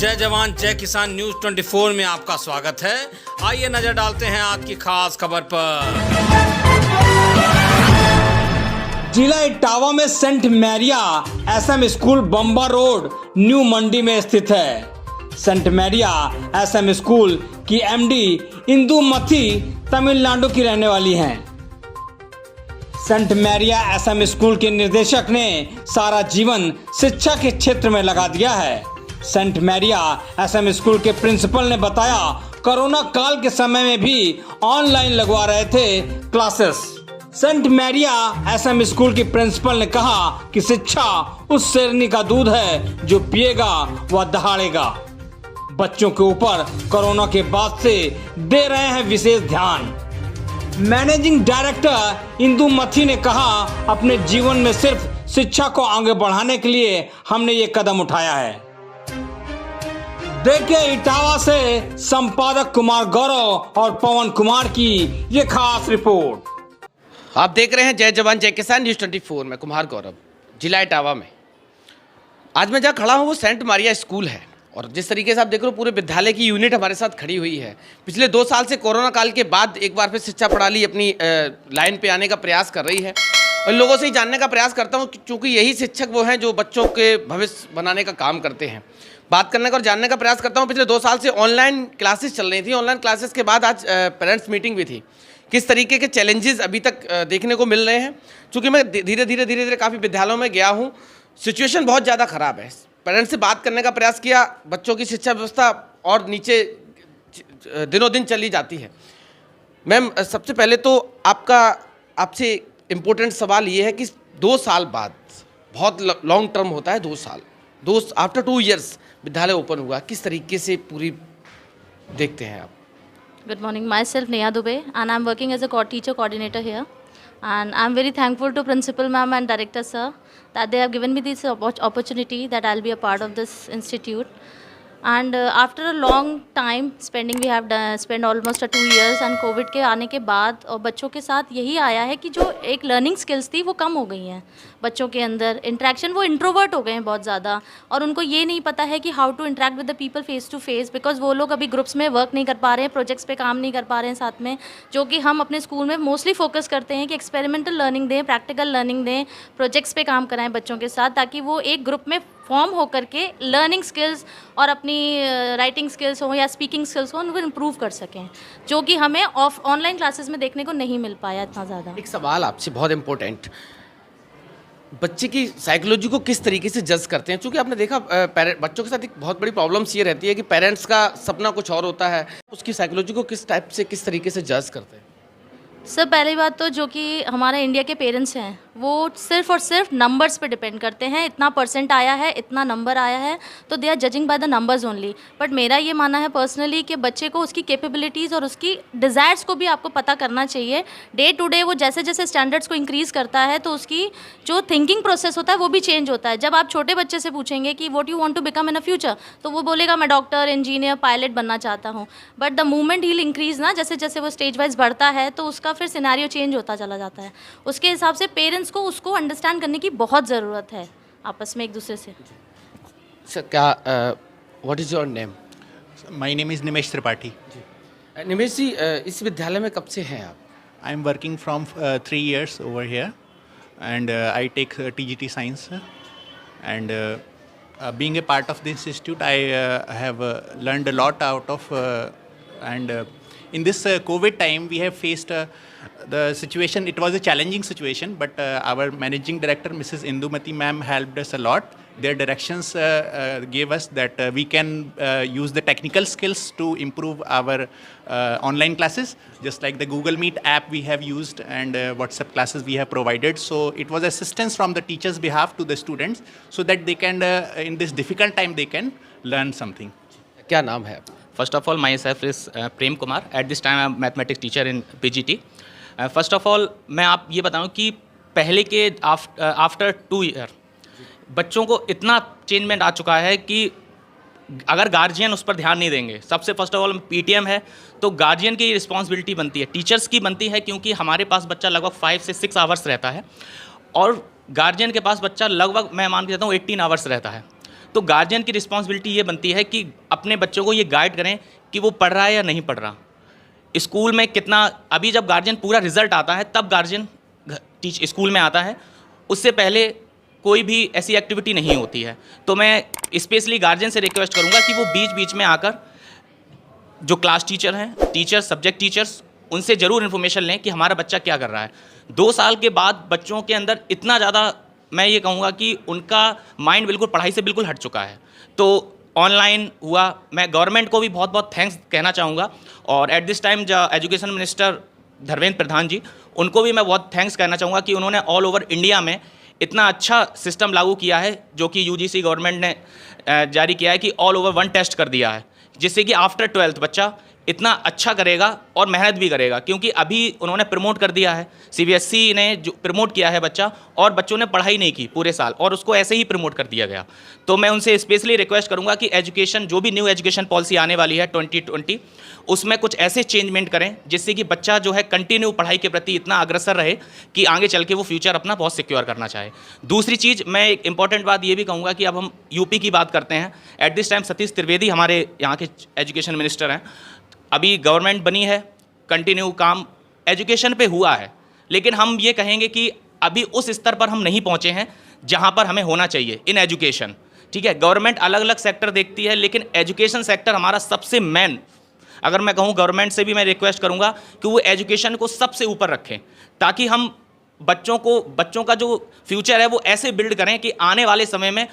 जय जवान जय किसान न्यूज 24 में आपका स्वागत है। आइए नजर डालते हैं आज की खास खबर पर। जिला इटावा में Saint Maria SM school Bamba road new Mandi में स्थित है। सेंट मैरिया एसएम स्कूल की एमडी इंदुमती तमिलनाडु की रहने वाली हैं। सेंट मैरिया एसएम स्कूल के निर्देशक ने सारा जीवन शिक्षा के क्षेत्र में लगा दिया है। सेंट मैरिया एसएम स्कूल के प्रिंसिपल ने बताया, कोरोना काल के समय में भी ऑनलाइन लगवा रहे थे classes. Saint Maria SM school की प्रिंसिपल ने कहा कि शिक्षा उस शेरनी का दूध है जो पिएगा वह दहाड़ेगा। बच्चों के ऊपर कोरोना के बाद से दे रहे हैं विशेष ध्यान। मैनेजिंग डायरेक्टर इंदुमती ने कहा, अपने जीवन में सिर्फ शिक्षा को आगे बढ़ाने के लिए हमने ये कदम उठाया है। देखिए इटावा से संपादक कुमार गौरव और पवन कुमार की ये खास रिपोर्ट। आप देख रहे हैं जय जवान जय किसान न्यूज 24 में कुमार गौरव, जिला इटावा में। आज मैं जहाँ खड़ा हूँ वो सेंट मारिया स्कूल है और जिस तरीके से आप देख रहे हो पूरे विद्यालय की यूनिट हमारे साथ खड़ी हुई है। पिछले 2 साल से कोरोना काल के बाद एक बार फिर शिक्षा प्रणाली अपनी लाइन पे आने का प्रयास कर रही है और लोगों से ही जानने का प्रयास करता हूँ क्योंकि यही शिक्षक वो हैं जो बच्चों के भविष्य बनाने का काम करते हैं। बात करने का और जानने का प्रयास करता हूँ। पिछले 2 साल से ऑनलाइन क्लासेस चल रही थी। ऑनलाइन क्लासेस के बाद आज पेरेंट्स मीटिंग भी थी। किस तरीके के चैलेंजेस अभी तक देखने को मिल रहे हैं, क्योंकि मैं धीरे धीरे काफ़ी विद्यालयों में गया हूँ। सिचुएशन बहुत ज़्यादा ख़राब है। पेरेंट्स से बात करने का प्रयास किया, बच्चों की शिक्षा व्यवस्था और नीचे दिनों दिन चली जाती है। मैम, सबसे पहले तो आपसे इम्पोर्टेंट सवाल ये है कि 2 साल बाद, बहुत लॉन्ग टर्म होता है 2 साल, आफ्टर 2 years विद्यालय ओपन हुआ, किस तरीके से पूरी देखते हैं आप? Good morning. Myself Neha Dubey and I'm working as a teacher coordinator here. And I'm very thankful to Principal Ma'am and Director Sir that they have given me this opportunity that I'll be a part of this institute. And after a long time spending, we have spent almost 2 years and Covid के आने के बाद और बच्चों के साथ यही आया है कि जो एक लर्निंग स्किल्स थी वो कम हो गई हैं बच्चों के अंदर। इंटरेक्शन, वो इंट्रोवर्ट हो गए हैं बहुत ज़्यादा और उनको ये नहीं पता है कि how to interact with the people face to face, because वो लोग अभी ग्रुप्स में वर्क नहीं कर पा रहे हैं, प्रोजेक्ट्स पे काम नहीं कर पा रहे हैं साथ में, जो कि हम अपने स्कूल में मोस्टली फोकस करते हैं कि एक्सपेरिमेंटल लर्निंग दें, प्रैक्टिकल लर्निंग दें, प्रोजेक्ट्स पे काम कराएं बच्चों के साथ, ताकि वो एक ग्रुप में फॉर्म होकर के लर्निंग स्किल्स और अपनी राइटिंग स्किल्स हो या स्पीकिंग स्किल्स हो उनको इम्प्रूव कर सकें, जो कि हमें ऑनलाइन क्लासेस में देखने को नहीं मिल पाया इतना ज़्यादा। एक सवाल आपसे बहुत इम्पोर्टेंट, बच्चे की साइकोलॉजी को किस तरीके से जज करते हैं? क्योंकि आपने देखा बच्चों के साथ एक बहुत बड़ी प्रॉब्लम्स ये रहती है कि पेरेंट्स का सपना कुछ और होता है, उसकी साइकोलॉजी को किस टाइप से, किस तरीके से जज करते हैं? सर, पहली बात तो जो कि हमारे इंडिया के पेरेंट्स हैं वो सिर्फ और सिर्फ नंबर्स पे डिपेंड करते हैं। इतना परसेंट आया है, इतना नंबर आया है, तो they are judging by the numbers only. But मेरा ये मानना है पर्सनली कि बच्चे को उसकी कैपेबिलिटीज़ और उसकी डिज़ायर्स को भी आपको पता करना चाहिए। डे टू डे वो जैसे जैसे स्टैंडर्ड्स को इंक्रीज़ करता है तो उसकी जो थिंकिंग प्रोसेस होता है वो भी चेंज होता है। जब आप छोटे बच्चे से पूछेंगे कि what you want to become in a future, तो वो बोलेगा मैं डॉक्टर, इंजीनियर, पायलट बनना चाहता हूँ। But the movement he increase ना, जैसे जैसे वो स्टेज वाइज बढ़ता है तो उसका फिर सिनेरियो चेंज होता चला जाता है। उसके हिसाब से पेरेंट्स को उसको अंडरस्टैंड करने की बहुत ज़रूरत है आपस में एक दूसरे से। सर, क्या what is your name? My name is Nimesh Tripathi. Nimesh ji, इस विद्यालय में कब से हैं आप? I am working from 3 years over here and I take TGT science and being a part of this institute I have learned a lot out of and in this COVID time we have faced the situation. It was a challenging situation, but our managing director Mrs. Indumati ma'am helped us a lot. Their directions gave us that we can use the technical skills to improve our online classes, just like the Google Meet app we have used and WhatsApp classes we have provided. So it was assistance from the teachers' behalf to the students so that they can in this difficult time they can learn something. क्या नाम है आपका? First of all, myself is Prem Kumar. At this time, I am mathematics teacher in PGT. First of all, मैं आप ये बताऊँ कि पहले के आफ्टर 2 year बच्चों को इतना चेंजमेंट आ चुका है कि अगर गार्जियन उस पर ध्यान नहीं देंगे, सबसे फर्स्ट ऑफ ऑल PTM है तो गार्जियन की रिस्पॉन्सिबिलिटी बनती है, टीचर्स की बनती है, क्योंकि हमारे पास बच्चा लगभग 5 से 6 आवर्स रहता है और गार्जियन के पास बच्चा लगभग मैं मान के चलता हूँ 18 आवर्स रहता है। तो गार्जियन की रिस्पॉन्सिबिलिटी ये बनती है कि अपने बच्चों को ये गाइड करें कि वो पढ़ रहा है या नहीं पढ़ रहा, स्कूल में कितना। अभी जब गार्जियन पूरा रिजल्ट आता है तब गार्जियन स्कूल में आता है, उससे पहले कोई भी ऐसी एक्टिविटी नहीं होती है। तो मैं स्पेशली गार्जियन से रिक्वेस्ट करूँगा कि वो बीच बीच में आकर जो क्लास टीचर हैं, टीचर्स, सब्जेक्ट टीचर्स, उनसे ज़रूर इन्फॉर्मेशन लें कि हमारा बच्चा क्या कर रहा है। 2 साल के बाद बच्चों के अंदर इतना ज़्यादा, मैं ये कहूँगा कि उनका माइंड बिल्कुल पढ़ाई से बिल्कुल हट चुका है। तो ऑनलाइन हुआ, मैं गवर्नमेंट को भी बहुत बहुत थैंक्स कहना चाहूँगा, और एट दिस टाइम जो एजुकेशन मिनिस्टर धर्मेंद्र प्रधान जी, उनको भी मैं बहुत थैंक्स कहना चाहूँगा कि उन्होंने ऑल ओवर इंडिया में इतना अच्छा सिस्टम लागू किया है, जो कि यूजीसी गवर्नमेंट ने जारी किया है कि ऑल ओवर 1 टेस्ट कर दिया है, जिससे कि आफ्टर 12th बच्चा इतना अच्छा करेगा और मेहनत भी करेगा। क्योंकि अभी उन्होंने प्रमोट कर दिया है, सीबीएसई ने जो प्रमोट किया है बच्चा, और बच्चों ने पढ़ाई नहीं की पूरे साल और उसको ऐसे ही प्रमोट कर दिया गया। तो मैं उनसे स्पेशली रिक्वेस्ट करूंगा कि एजुकेशन, जो भी न्यू एजुकेशन पॉलिसी आने वाली है 2020, उसमें कुछ ऐसे चेंजमेंट करें जिससे कि बच्चा जो है कंटिन्यू पढ़ाई के प्रति इतना अग्रसर रहे कि आगे चल के वो फ्यूचर अपना बहुत सिक्योर करना चाहे। दूसरी चीज़, मैं एक इंपॉर्टेंट बात ये भी कहूँगा कि अब हम यूपी की बात करते हैं। At this time Satish Trivedi हमारे यहाँ के एजुकेशन मिनिस्टर हैं। अभी गवर्नमेंट बनी है, कंटिन्यू काम एजुकेशन पे हुआ है, लेकिन हम ये कहेंगे कि अभी उस स्तर पर हम नहीं पहुँचे हैं जहाँ पर हमें होना चाहिए इन एजुकेशन। ठीक है, गवर्नमेंट अलग अलग सेक्टर देखती है, लेकिन एजुकेशन सेक्टर हमारा सबसे मेन, अगर मैं कहूँ गवर्नमेंट से भी मैं रिक्वेस्ट करूँगा कि वो एजुकेशन को सबसे ऊपर रखें, ताकि हम बच्चों का जो फ्यूचर है वो ऐसे बिल्ड करें कि आने वाले समय में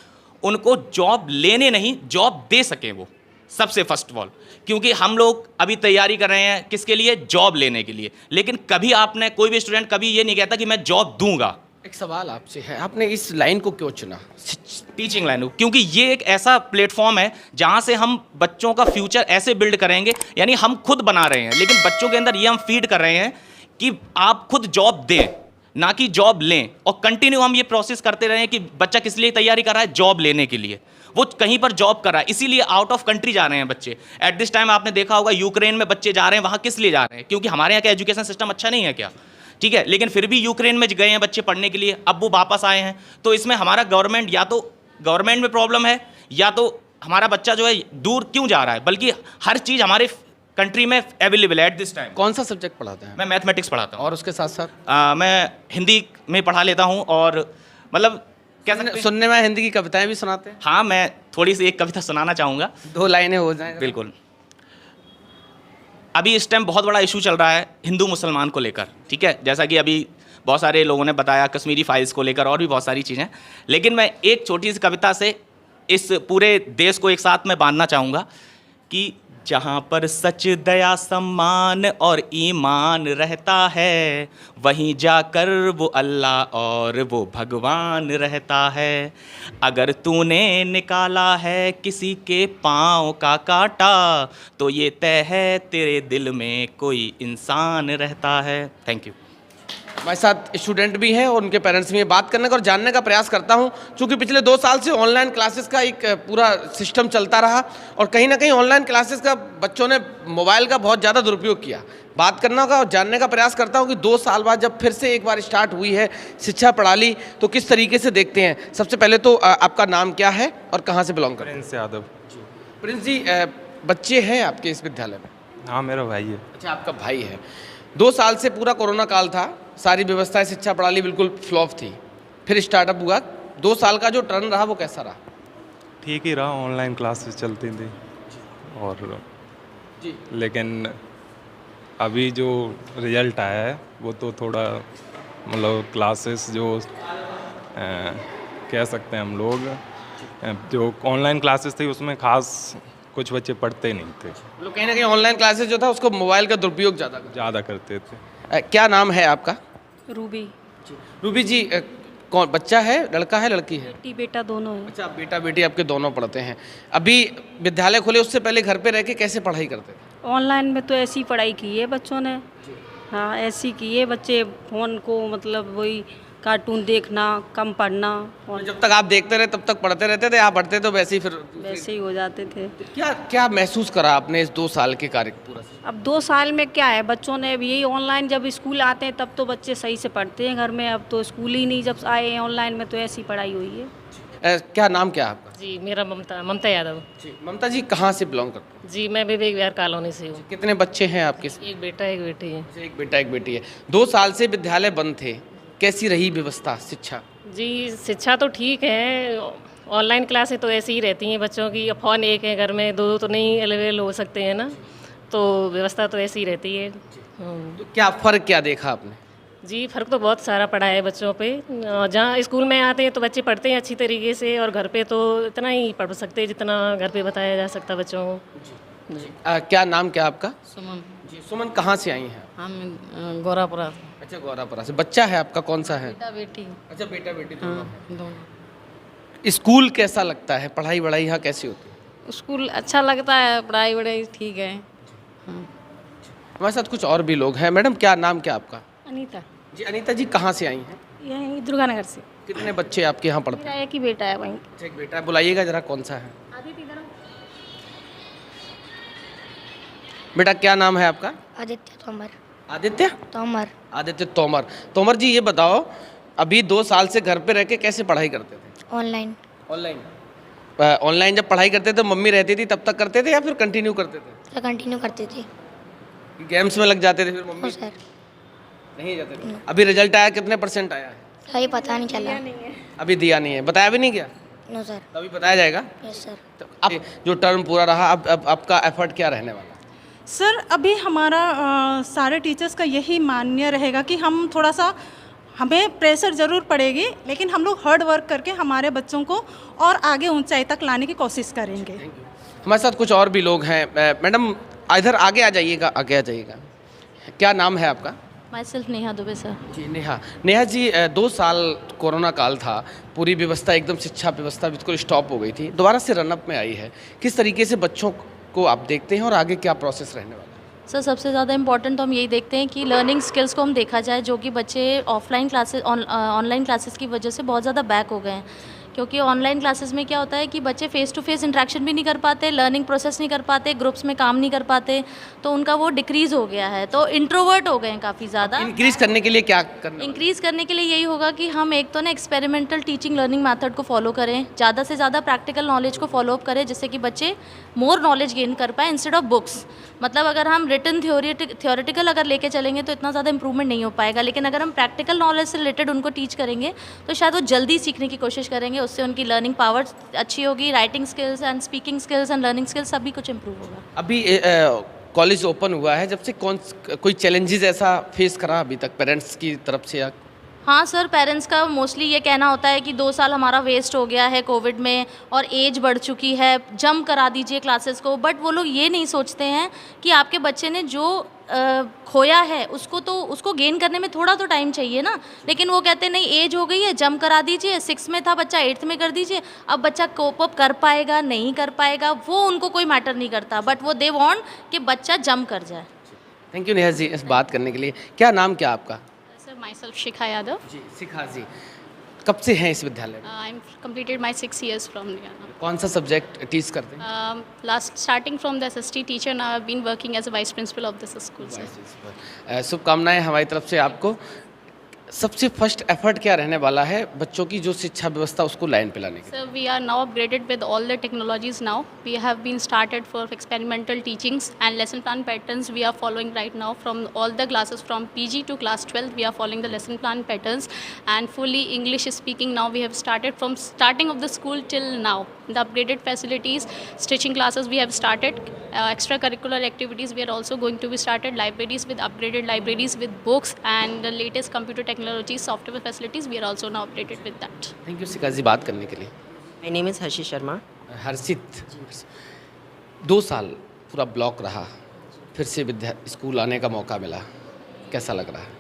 उनको जॉब लेने नहीं, जॉब दे सकें वो, सबसे फर्स्ट ऑफ ऑल। क्योंकि हम लोग अभी तैयारी कर रहे हैं किसके लिए? जॉब लेने के लिए, लेकिन कभी आपने, कोई भी स्टूडेंट कभी ये नहीं कहता कि मैं जॉब दूंगा। एक सवाल आपसे है, आपने इस लाइन को क्यों चुना, टीचिंग लाइन? क्योंकि ये एक ऐसा प्लेटफॉर्म है जहाँ से हम बच्चों का फ्यूचर ऐसे बिल्ड करेंगे, यानी हम खुद बना रहे हैं, लेकिन बच्चों के अंदर ये हम फीड कर रहे हैं कि आप खुद जॉब दें, ना कि जॉब लें। और कंटिन्यू हम ये प्रोसेस करते रहे कि बच्चा किस लिए तैयारी कर रहा है? जॉब लेने के लिए। वो कहीं पर जॉब कर रहा है, इसीलिए आउट ऑफ कंट्री जा रहे हैं बच्चे। एट दिस टाइम आपने देखा होगा यूक्रेन में बच्चे जा रहे हैं, वहाँ किस लिए जा रहे हैं? क्योंकि हमारे यहाँ का एजुकेशन सिस्टम अच्छा नहीं है क्या? ठीक है, लेकिन फिर भी यूक्रेन में गए हैं बच्चे पढ़ने के लिए, अब वो वापस आए हैं। तो इसमें हमारा गवर्नमेंट, या तो गवर्नमेंट में प्रॉब्लम है, या तो हमारा बच्चा जो है दूर क्यों जा रहा है। बल्कि हर चीज़ हमारे कंट्री में अवेलेबल है एट दिस टाइम। कौन सा सब्जेक्ट पढ़ाते हैं? मैं मैथमेटिक्स पढ़ाता हूँ, और उसके साथ साथ मैं हिंदी में पढ़ा लेता हूँ, और मतलब कैसे सुनने में हिंदी की कविताएं भी सुनाते हैं? हाँ, मैं थोड़ी सी एक कविता सुनाना चाहूँगा, 2 लाइनें हो जाएं। बिल्कुल। अभी इस टाइम बहुत बड़ा इशू चल रहा है हिंदू मुसलमान को लेकर, ठीक है, जैसा कि अभी बहुत सारे लोगों ने बताया, कश्मीरी फाइल्स को लेकर और भी बहुत सारी चीज़ें। लेकिन मैं एक छोटी सी कविता से इस पूरे देश को एक साथ में बांधना चाहूँगा कि जहाँ पर सच, दया, सम्मान और ईमान रहता है, वहीं जाकर वो अल्लाह और वो भगवान रहता है। अगर तूने निकाला है किसी के पाँव का कांटा, तो ये तय है तेरे दिल में कोई इंसान रहता है। Thank you. हमारे साथ स्टूडेंट भी हैं और उनके पेरेंट्स भी हैं। बात करने का और जानने का प्रयास करता हूं, क्योंकि पिछले 2 साल से ऑनलाइन क्लासेस का एक पूरा सिस्टम चलता रहा, और कहीं ना कहीं ऑनलाइन क्लासेस का बच्चों ने मोबाइल का बहुत ज़्यादा दुरुपयोग किया। बात करना का और जानने का प्रयास करता हूं कि 2 साल बाद जब फिर से एक बार स्टार्ट हुई है शिक्षा प्रणाली, तो किस तरीके से देखते हैं। सबसे पहले तो आपका नाम क्या है और कहाँ से बिलोंग करते हैं? प्रिंस यादव। प्रिंस जी, बच्चे हैं आपके इस विद्यालय में? हाँ, मेरा भाई है। अच्छा, आपका भाई है। 2 साल से पूरा कोरोना काल था, सारी व्यवस्थाएं, शिक्षा प्रणाली बिल्कुल फ्लॉप थी, फिर स्टार्टअप हुआ। 2 साल का जो टर्न रहा वो कैसा रहा? ठीक ही रहा, ऑनलाइन क्लासेस चलती थी, और जी, लेकिन अभी जो रिजल्ट आया है वो तो थोड़ा, मतलब क्लासेस जो कह सकते हैं हम लोग, जो ऑनलाइन क्लासेस थी उसमें खास कुछ बच्चे पढ़ते नहीं थे, मतलब कहीं ना कहीं ऑनलाइन क्लासेस जो था उसको मोबाइल का दुरुपयोग ज़्यादा करते थे। क्या नाम है आपका? रूबी। रूबी जी, कौन बच्चा है, लड़का है लड़की है? बेटी बेटा दोनों है। अच्छा, बेटा बेटी आपके दोनों पढ़ते हैं। अभी विद्यालय खुले उससे पहले घर पे रह के कैसे पढ़ाई करते थे? ऑनलाइन में तो ऐसी पढ़ाई की है बच्चों ने। हाँ, ऐसी की है बच्चे, फ़ोन को मतलब वही कार्टून देखना, कम पढ़ना, और जब तक आप देखते रहे तब तक पढ़ते रहते थे, आप पढ़ते तो वैसे ही फिर वैसे ही हो जाते थे। क्या क्या महसूस करा आपने इस 2 साल के कार्य पूरा? अब 2 साल में क्या है, बच्चों ने अब यही ऑनलाइन, जब स्कूल आते हैं तब तो बच्चे सही से पढ़ते हैं घर में, अब तो स्कूल ही नहीं, जब आए हैं ऑनलाइन में तो ऐसी पढ़ाई हुई है। क्या नाम क्या है आपका? जी मेरा ममता यादव। जी ममता जी कहाँ से बिलोंग करते हैं? जी मैं विवेक विहार कॉलोनी से हूँ। कितने बच्चे हैं आपके? एक बेटा एक बेटी है। एक बेटा एक बेटी है। 2 साल से विद्यालय बंद थे, कैसी रही व्यवस्था शिक्षा? जी शिक्षा तो ठीक है, ऑनलाइन क्लासें तो ऐसी ही रहती हैं बच्चों की। अब फ़ोन एक है घर में, दो तो नहीं अवेलेबल हो सकते हैं ना, तो व्यवस्था तो ऐसी ही रहती है। तो क्या फ़र्क क्या देखा आपने? जी फ़र्क तो बहुत सारा पड़ा है बच्चों पे। जहाँ स्कूल में आते हैं तो बच्चे पढ़ते हैं अच्छी तरीके से, और घर पे तो इतना ही पढ़ सकते हैं जितना घर पे बताया जा सकता बच्चों को। क्या नाम क्या आपका? सुमन। जी सुमन कहाँ से आई हैं? हम गौरापुरा। अच्छा गौरापुरा से। बच्चा है आपका कौन सा है? बेटा बेटी। अच्छा बेटा बेटी दोनों हैं। दोनों। स्कूल कैसा लगता है? पढ़ाई वढ़ाई यहाँ कैसी होती है? स्कूल अच्छा लगता है, पढ़ाई वढ़ाई ठीक है। हमारे साथ कुछ और भी लोग हैं। मैडम क्या नाम क्या आपका? अनीता। जी अनीता जी कहाँ से आई हैं? यहीं दुर्गानगर से। कितने बच्चे आपके यहाँ पढ़ते हैं? मेरा एक ही बेटा है वहीं। अच्छा एक बेटा है। बुलाइएगा जरा कौन सा है? बेटा क्या नाम है आपका? आदित्य तोमर। आदित्य? तोमर। आदित्य तोमर। तोमर जी ये बताओ, अभी 2 साल से घर पे रह के कैसे पढ़ाई करते थे? ऑनलाइन। ऑनलाइन। ऑनलाइन जब पढ़ाई करते थे मम्मी रहती थी तब तक करते थे या फिर कंटिन्यू करते थे? तो कंटिन्यू करते थे। गेम्स में लग जाते थे फिर मम्मी? हो सर। नहीं जाते थे। अभी रिजल्ट आया, कितने % आया है? अभी पता नहीं चला। अभी दिया नहीं है। बताया भी नहीं क्या? No sir. अभी बताया जाएगा। Yes sir. तो अब जो टर्म पूरा रहा, अब आपका एफर्ट क्या रहने वाला? सर अभी हमारा सारे टीचर्स का यही मान्य रहेगा कि हम थोड़ा सा, हमें प्रेशर ज़रूर पड़ेगी, लेकिन हम लोग हार्ड वर्क करके हमारे बच्चों को और आगे ऊंचाई तक लाने की कोशिश करेंगे। हमारे साथ कुछ और भी लोग हैं। मैडम इधर आगे आ जाइएगा, आगे आ जाइएगा। क्या नाम है आपका? My self Neha Dubey sir. जी नेहा। नेहा जी 2 साल कोरोना काल था, पूरी व्यवस्था एकदम शिक्षा व्यवस्था बिल्कुल स्टॉप हो गई थी, दोबारा से रनअप में आई है। किस तरीके से बच्चों को आप देखते हैं और आगे क्या प्रोसेस रहने वाला है? सर सबसे ज़्यादा इम्पॉर्टेंट तो हम यही देखते हैं कि लर्निंग स्किल्स को हम देखा जाए, जो कि बच्चे ऑफलाइन क्लासेस ऑनलाइन क्लासेस की वजह से बहुत ज़्यादा बैक हो गए हैं। क्योंकि ऑनलाइन क्लासेस में क्या होता है कि बच्चे फेस टू फेस इंटरेक्शन भी नहीं कर पाते, लर्निंग प्रोसेस नहीं कर पाते, ग्रुप्स में काम नहीं कर पाते, तो उनका वो डिक्रीज़ हो गया है, तो इंट्रोवर्ट हो गए हैं काफ़ी ज़्यादा। इंक्रीज करने के लिए क्या करना? इंक्रीज़ करने के लिए यही होगा कि हम एक तो ना एक्सपेरिमेंटल टीचिंग लर्निंग मेथड को फॉलो करें, ज़्यादा से ज़्यादा प्रैक्टिकल नॉलेज को फॉलो अप करें, जिससे कि बच्चे मोर नॉलेज गेन कर पाए इंस्टेड ऑफ बुक्स। मतलब अगर हम रिटन थ्योरेटिकल अगर लेके चलेंगे तो इतना ज़्यादा इंप्रूवमेंट नहीं हो पाएगा, लेकिन अगर हम प्रैक्टिकल नॉलेज से रिलेटेड उनको टीच करेंगे तो शायद वो जल्दी सीखने की कोशिश करेंगे, उससे उनकी लर्निंग पावर अच्छी होगी, writing skills and speaking skills and learning skills सभी कुछ इंप्रूव होगा। अभी कॉलेज ओपन हुआ है, जब से कोई चैलेंजेस ऐसा फेस करा अभी तक पेरेंट्स की तरफ से? या हाँ सर, पेरेंट्स का मोस्टली ये कहना होता है कि 2 साल हमारा वेस्ट हो गया है कोविड में और एज बढ़ चुकी है, जम करा दीजिए क्लासेस को। बट वो लोग ये नहीं सोचते हैं कि आपके बच्चे ने जो खोया है उसको गेन करने में थोड़ा तो टाइम चाहिए ना, लेकिन वो कहते हैं नहीं एज हो गई है, जम करा दीजिए, 6 में था बच्चा 8th में कर दीजिए। अब बच्चा कोप अप कर पाएगा नहीं कर पाएगा वो उनको कोई मैटर नहीं करता, बट वो दे वांट कि बच्चा जम कर जाए। थैंक यू नेहा जी इस बात करने के लिए। क्या नाम क्या आपका? Sir, myself Shikha Yadav. जी शिखा जी, कब से हैं इस विद्यालय में? I'm completed my 6 years from Lyana. कौन सा सब्जेक्ट टीच करते हैं? Starting from the SST teacher, now I've been working as a vice principal of this school. Sir. शुभकामनाएं हमारी तरफ से आपको। सबसे फर्स्ट एफर्ट क्या रहने वाला है बच्चों की जो शिक्षा व्यवस्था उसको लाइन पे लाने के? So we are now upgraded with all the technologies now. We have been started for experimental teachings and lesson plan patterns we are following right now from all the classes from PG to class 12. We are following the lesson plan patterns and fully English speaking now we have started from starting of the school till now. The upgraded facilities, stitching classes we have started, extracurricular activities we are also going to be started, libraries with upgraded libraries with books and the latest computer technology, software facilities we are also now updated with that. Thank you Shikha ji बात करने के लिए। My name is Harshit Sharma. हर्षित, 2 साल पूरा block रहा, फिर से school आने का मौका मिला, कैसा लग रहा है?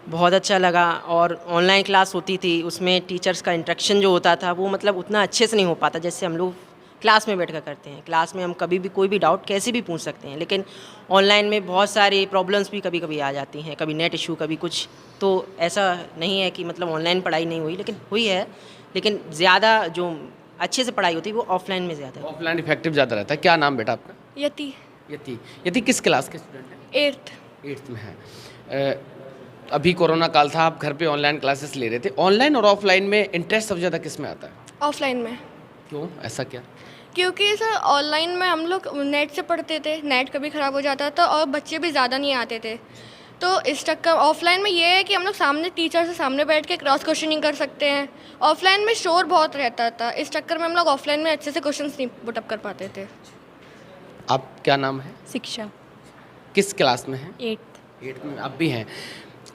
बहुत अच्छा लगा। और ऑनलाइन क्लास होती थी उसमें टीचर्स का इंटरेक्शन जो होता था वो मतलब उतना अच्छे से नहीं हो पाता जैसे हम लोग क्लास में बैठ कर करते हैं। क्लास में हम कभी भी कोई भी डाउट कैसे भी पूछ सकते हैं, लेकिन ऑनलाइन में बहुत सारी प्रॉब्लम्स भी कभी कभी आ जाती हैं, कभी नेट इशू कभी कुछ। तो ऐसा नहीं है कि मतलब ऑनलाइन पढ़ाई नहीं हुई, लेकिन हुई है, लेकिन ज़्यादा जो अच्छे से पढ़ाई होती है वो ऑफलाइन में ज़्यादा है। ऑफलाइन इफेक्टिव ज़्यादा रहता है। क्या नाम बेटा आपका? यति। यति किस क्लास के स्टूडेंट हैं? 8th में है। अभी कोरोना काल था, आप घर पे ऑनलाइन क्लासेस ले रहे थे। ऑनलाइन और ऑफलाइन में इंटरेस्ट सबसे ज़्यादा किस में आता है? ऑफलाइन में। क्यों, ऐसा क्या? क्योंकि सर ऑनलाइन में हम लोग नेट से पढ़ते थे, नेट कभी ख़राब हो जाता था और बच्चे भी ज़्यादा नहीं आते थे, तो इस चक्कर ऑफलाइन में ये है कि हम लोग सामने टीचर से सामने बैठ के क्रॉस क्वेश्चनिंग कर सकते हैं। ऑफलाइन में शोर बहुत रहता था, इस चक्कर में हम लोग ऑफलाइन में अच्छे से क्वेश्चंस नहीं पुटअप कर पाते थे। आप क्या नाम है? शिक्षा किस क्लास में हैं? 8th। में आप भी हैं।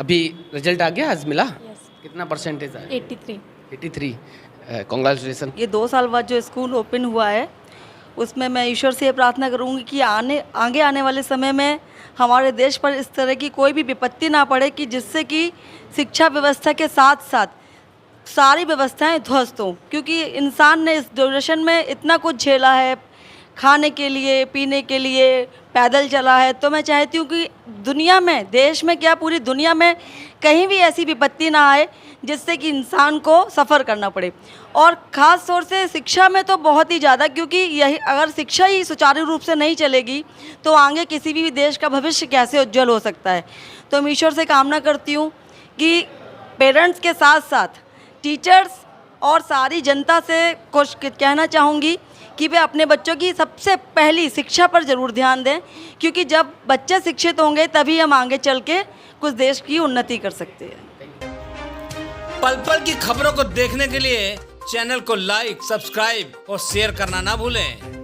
अभी रिजल्ट आ गया, आज मिला? कितना परसेंटेज आया? 83। कॉन्ग्रेचुलेसन। ये 2 साल बाद जो स्कूल ओपन हुआ है उसमें मैं ईश्वर से ये प्रार्थना करूंगी कि आगे आने वाले समय में हमारे देश पर इस तरह की कोई भी विपत्ति ना पड़े कि जिससे कि शिक्षा व्यवस्था के साथ साथ सारी व्यवस्थाएं ध्वस्त हों, क्योंकि इंसान ने इस ड्यूरेशन में इतना कुछ झेला है, खाने के लिए, पीने के लिए, पैदल चला है। तो मैं चाहती हूँ कि दुनिया में, देश में क्या पूरी दुनिया में कहीं भी ऐसी विपत्ति ना आए जिससे कि इंसान को सफ़र करना पड़े। और ख़ास तौर से शिक्षा में तो बहुत ही ज़्यादा, क्योंकि यही अगर शिक्षा ही सुचारू रूप से नहीं चलेगी तो आगे किसी भी देश का भविष्य कैसे उज्जवल हो सकता है। तो मैं ईश्वर से कामना करती हूँ कि पेरेंट्स के साथ साथ टीचर्स और सारी जनता से कुछ कहना चाहूँगी कि वे अपने बच्चों की सबसे पहली शिक्षा पर ज़रूर ध्यान दें, क्योंकि जब बच्चे शिक्षित होंगे तभी हम आगे चल के कुछ देश की उन्नति कर सकते हैं। पल पल की खबरों को देखने के लिए चैनल को लाइक, सब्सक्राइब और शेयर करना ना भूलें।